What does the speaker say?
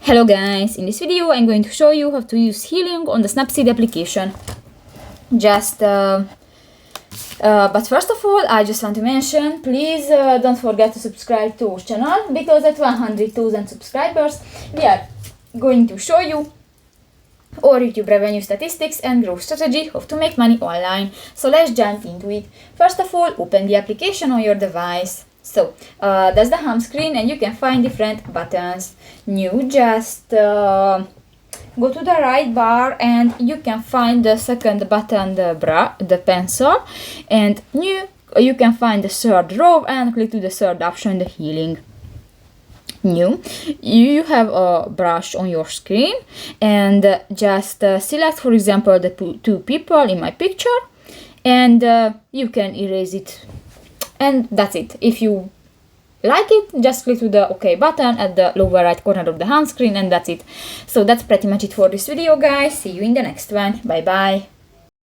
Hello guys, in this video I'm going to show you how to use healing on the Snapseed application. But first of all, I just want to mention, please don't forget to subscribe to our channel, because at 100,000 subscribers we are going to show you our YouTube revenue statistics and growth strategy, how to make money online. So let's jump into it. First of all, open the application on your device. So that's the home screen, and you can find different buttons. You just go to the right bar and you can find the second button, the pencil, and you can find the third row and click to the third option, the healing. You have a brush on your screen, and just select, for example, the two people in my picture, and you can erase it. And that's it. If you like it, just click to the OK button at the lower right corner of the home screen, and that's it. So that's pretty much it for this video, guys. See you in the next one. Bye bye.